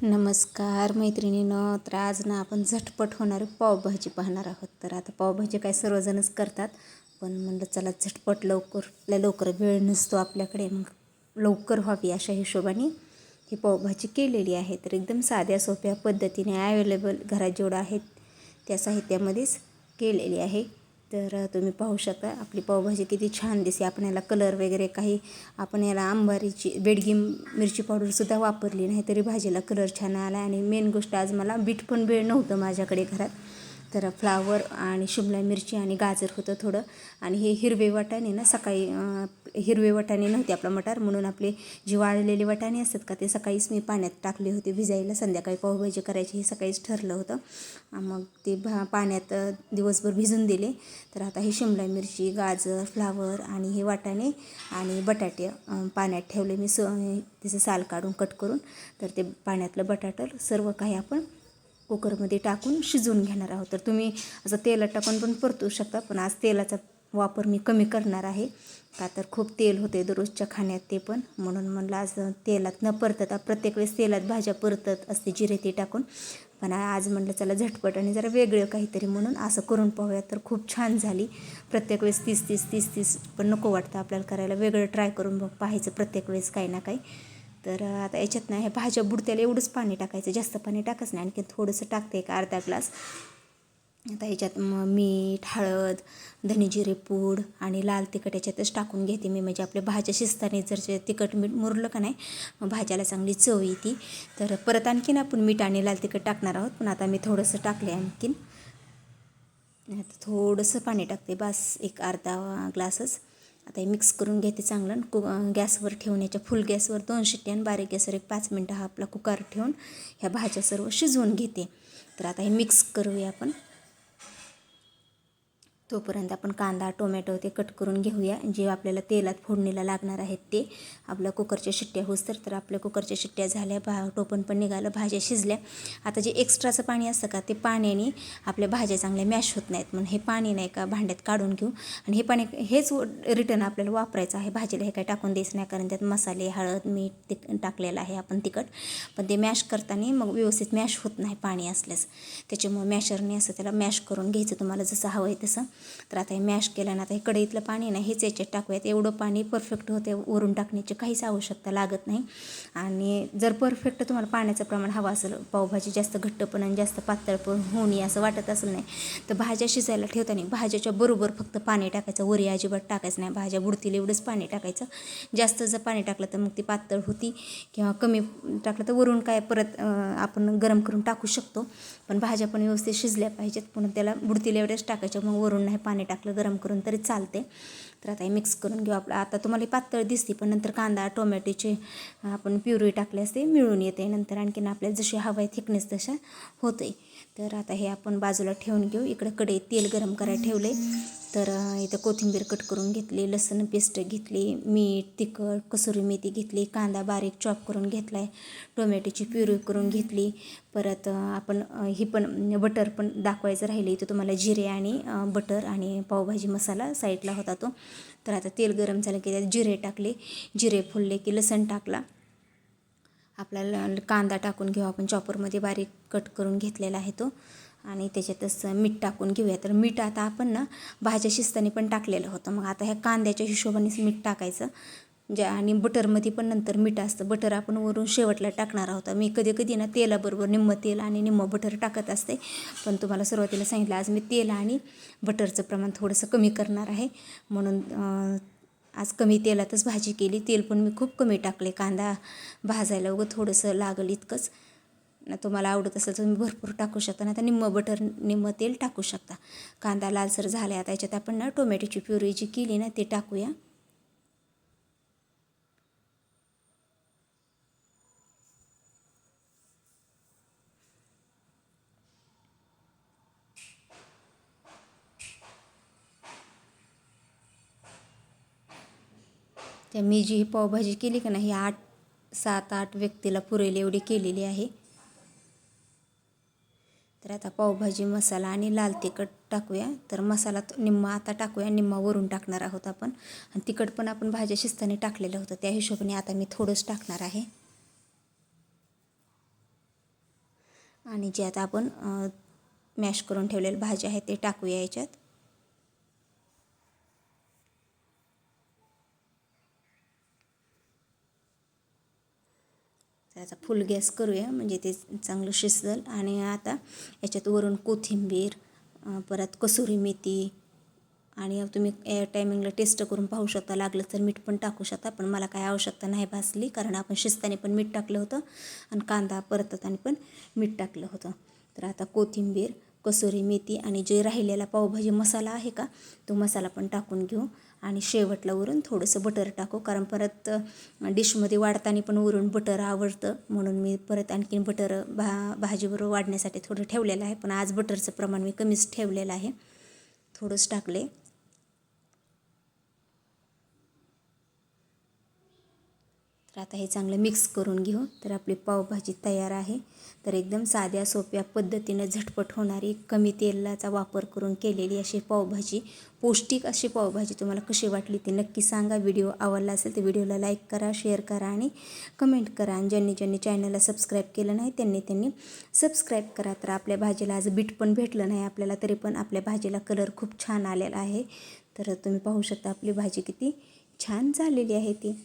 नमस्कार मैत्रिणींनो. तर आज ना आपण झटपट होणारी पावभाजी पाहणार आहोत. तर आता पावभाजी काय सर्वजणच करतात, पण म्हणलं चला झटपट लवकर वेळ नसतो आपल्याकडे, मग लवकर व्हावी अशा हिशोबाने ही पावभाजी केलेली आहे. तर एकदम साध्या सोप्या पद्धतीने ॲवेलेबल घरात जेवढं आहेत त्या साहित्यामध्येच केलेली आहे. तर तुम्ही पाहू शकता आपली पावभाजी किती छान दिसते. आपण याला कलर वगैरे काही आपण याला आंबारीची बेडगी मिरची पावडरसुद्धा वापरली नाही तरी भाजीला कलर छान आला. आणि मेन गोष्ट आज मला बीट पण वेळ नव्हतं माझ्याकडे घरात, तर फ्लावर आणि शिमला मिरची आणि गाजर होतं थोडं. आणि हे हिरवे वाटाणे ना सकाळी हिरवे वाटाणे नव्हते आपला मटार, म्हणून आपले जे वाळलेले वाटाणे असतात का ते सकाळीच मी पाण्यात टाकले होते भिजायला. संध्याकाळी पावभाजी करायची हे सकाळीच ठरलं होतं. मग ते पाण्यात दिवसभर भिजून दिले. तर आता हे शिमला मिरची, गाजर, फ्लावर आणि हे वाटाणे आणि बटाटे पाण्यात ठेवले मी त्याचं साल काढून कट करून. तर ते पाण्यातलं बटाटं सर्व काही आपण कुकरमध्ये टाकून शिजवून घेणार आहोत. तर तुम्ही असं तेलात टाकून पण परतू शकता, पण आज तेलाचा वापर मी कमी करणार आहे, का तर खूप तेल होते दररोजच्या खाण्यात ते पण, म्हणून म्हणलं आज तेलात न परतता, प्रत्येक वेळेस तेलात भाज्या परतत असते जिरे ते टाकून, पण आज म्हटलं चला झटपट आणि जरा वेगळं काहीतरी म्हणून असं करून पाहूया. तर खूप छान झाली. प्रत्येक वेळेस 30-30 पण नको वाटतं आपल्याला करायला, वेगळं ट्राय करून बघ पाहायचं प्रत्येक वेळेस काही ना काही. तर आता याच्यात ना ह्या भाज्या बुडत्याला एवढंच पाणी टाकायचं, जास्त पाणी टाकायचं नाही, आणखी थोडंसं टाकते एक अर्धा ग्लास. आता याच्यात मीठ, हळद, धने जिरे पूड आणि लाल तिखट याच्यातच टाकून घेते मी, म्हणजे आपल्या भाज्या शिजताना जर तिखट मीठ मुरलं का नाही मग भाज्याला चांगली चव येते. तर परत आणखीन आपण मीठ आणि लाल तिखट टाकणार आहोत, पण आता मी थोडंसं टाकले आणखीन. आता थोडंसं पाणी टाकते, बस एक अर्धा ग्लासच. आता हे मिक्स करून घेते चांगलं. गॅसवर ठेवण्याच्या फुल गॅसवर 2 शिट्ट्या आणि बारीक गॅसवर एक 5 मिनटं हा आपला कुकर ठेवून ह्या भाज्या सर्व शिजवून घेते. तर आता हे मिक्स करूया आपण. तोपर्यंत आपण कांदा, टोमॅटो ते कट करून घेऊया, जे आपल्याला तेलात फोडणीला लागणार आहेत ते. आपल्या कुकरच्या शिट्ट्या होस तर आपल्या कुकरच्या शिट्ट्या झाल्या, टोपण पण निघालं, भाज्या शिजल्या. आता जे एक्स्ट्राचं पाणी असतं का ते पाण्याने आपल्या भाज्या चांगल्या मॅश होत नाहीत, म्हणून हे पाणी नाही का भांड्यात काढून घेऊ. आणि हे पाणी हेच रिटर्न आपल्याला वापरायचं आहे भाजीला, हे काय टाकून द्यायचं नाही, कारण त्यात मसाले, हळद, मीठ टाकलेलं आहे आपण तिखट. पण ते मॅश करताना मग व्यवस्थित मॅश होत नाही पाणी असल्यास, त्याच्यामुळे मॅशरने असं त्याला मॅश करून घ्यायचं तुम्हाला जसं हवं आहे तसं. तर आता हे मॅश केल्यानं आता हे कढईतलं पाणी नाही हेच याच्यात टाकूयात. एवढं पाणी परफेक्ट होते, वरून टाकण्याची काहीच आवश्यकता लागत नाही. आणि जर परफेक्ट तुम्हाला पाण्याचं प्रमाण हवं असेल, पावभाजी जास्त घट्ट पण आणि जास्त पातळ पण होऊ नये असं वाटत असेल नाही, तर भाज्या शिजायला ठेवताना भाज्याच्या बरोबर फक्त पाणी टाकायचं, वरी अजिबात टाकायचं नाही. भाज्या बुडतील एवढंच पाणी टाकायचं. जास्त जर पाणी टाकलं तर मग ती पातळ होती, किंवा कमी टाकलं तर वरून काय परत आपण गरम करून टाकू शकतो. पण भाज्या पण व्यवस्थित शिजल्या पाहिजेत, म्हणून त्याला बुडतील एवढ्याच टाकायच्या, मग वरून नाही पाणी टाकलं गरम करून तरी चालते. तर आता हे मिक्स करून घेऊ आपलं. आता तुम्हाला पातळ दिसते, पण नंतर कांदा टोमॅटोची आपण प्युरी टाकली असते मिळून येते नंतर, आणखीन आपल्याला जशी हवा आहे थिकनेस तशा होते. तर आता हे आपण बाजूला ठेवून घेऊ. इकडं कढईत तेल गरम करायला ठेवले. तर इथं कोथिंबीर कट करून घेतली, लसूण पेस्ट घेतली, मीठ, तिखट, कसुरी मेथी घेतली, कांदा बारीक चॉप करून घेतला आहे, टोमॅटोची प्युरी करून घेतली. परत आपण ही पण बटर पण दाखवायचं राहिले इथं तुम्हाला, जिरे आणि बटर आणि पावभाजी मसाला साईडला होता तो. तर आता तेल गरम झालं की त्यात जिरे टाकले, जिरे फुलले की लसूण टाकला. आपल्याला कांदा टाकून घेऊ आपण, चॉपरमध्ये बारीक कट करून घेतलेला आहे तो. आणि त्याच्यातच मीठ टाकून घेऊया. तर मीठ आता आपण ना भाज्या शिजताना पण टाकलेलं होतं, मग आता ह्या कांद्याच्या हिशोबानेच मीठ टाकायचं. आणि बटरमध्ये पण नंतर मीठ असतं, बटर आपण वरून शेवटला टाकणार आहोत. मी कधी कधी ना तेलाबरोबर निम्मं तेल आणि निम्मं बटर टाकत असते, पण तुम्हाला सुरुवातीला सांगितलं आज मी तेल आणि बटरचं प्रमाण थोडंसं कमी करणार आहे, म्हणून आज कमी तेलातच भाजी केली. तेल पण मी खूप कमी टाकले, कांदा भाजायला वगैरे थोडंसं लागल इतकंच. तुम्हाला आवडत असेल तर तुम्ही भरपूर टाकू शकता, नाही तर निम्मं बटर निम्मं तेल टाकू शकता. कांदा लालसर झाला. आता याच्यात आपण ना टोमॅटोची प्युरी जी केली ना ते टाकूया. त्या मी जी पावभाजी केली का नाही, 7-8 व्यक्तीला पुरेल एवढी केलेली आहे. तर आता पावभाजी मसाला आणि लाल तिखट टाकूया. तर मसाला निम्मा आता टाकूया, निम्मा वरून टाकणार आहोत आपण. आणि तिखट पण आपण भाज्या शिजताना टाकलेलं होतं, त्या हिशोबाने आता मी थोडंच टाकणार आहे. आणि जे आता आपण मॅश करून ठेवलेले भाज्या आहेत ते टाकूया याच्यात. त्याचा फुल गॅस करूया म्हणजे ते चांगलं शिजल. आणि आता याच्यात वरून कोथिंबीर, परत कसुरी मेथी, आणि तुम्ही टायमिंगला टेस्ट करून पाहू शकता, लागलं तर मीठ पण टाकू शकता, पण मला काय आवश्यकता नाही भासली कारण आपण शिजताना पण मीठ टाकलं होतं आणि कांदा परतताना पण मीठ टाकलं होतं. तर आता कोथिंबीर, कसुरी मेथी आणि जे राहिलेला पावभाजी मसाला आहे का तो मसाला पण टाकून घेऊ. आणि शेवटला वरून थोडंसं बटर टाकू कारण परत डिशमध्ये वाढताना पण वरून बटर आवडतं, म्हणून मी परत आणखीन बटर भाजीबरोबर वाढण्यासाठी थोडं ठेवलेलं आहे. पण आज बटरचं प्रमाण मी कमीच ठेवलेलं आहे, थोडंच टाकले. तर आता हे चांगलं मिक्स करून घेऊ. तर आपली पावभाजी तयार आहे. तर एकदम साध्या सोप्या पद्धतीनं झटपट होणारी, कमी तेलाचा वापर करून केलेली अशी पावभाजी, पौष्टिक अशी पावभाजी तुम्हाला कशी वाटली ते नक्की सांगा. व्हिडिओ आवडला असेल तर व्हिडिओला लाईक करा, शेअर करा आणि कमेंट करा. आणि ज्यांनी चॅनलला सबस्क्राईब केलं नाही त्यांनी सबस्क्राईब करा. तर आपल्या भाजीला आज बीट पण भेटलं नाही आपल्याला, तरी पण आपल्या भाजीला कलर खूप छान आलेला आहे. तर तुम्ही पाहू शकता आपली भाजी किती छान झालेली आहे ती.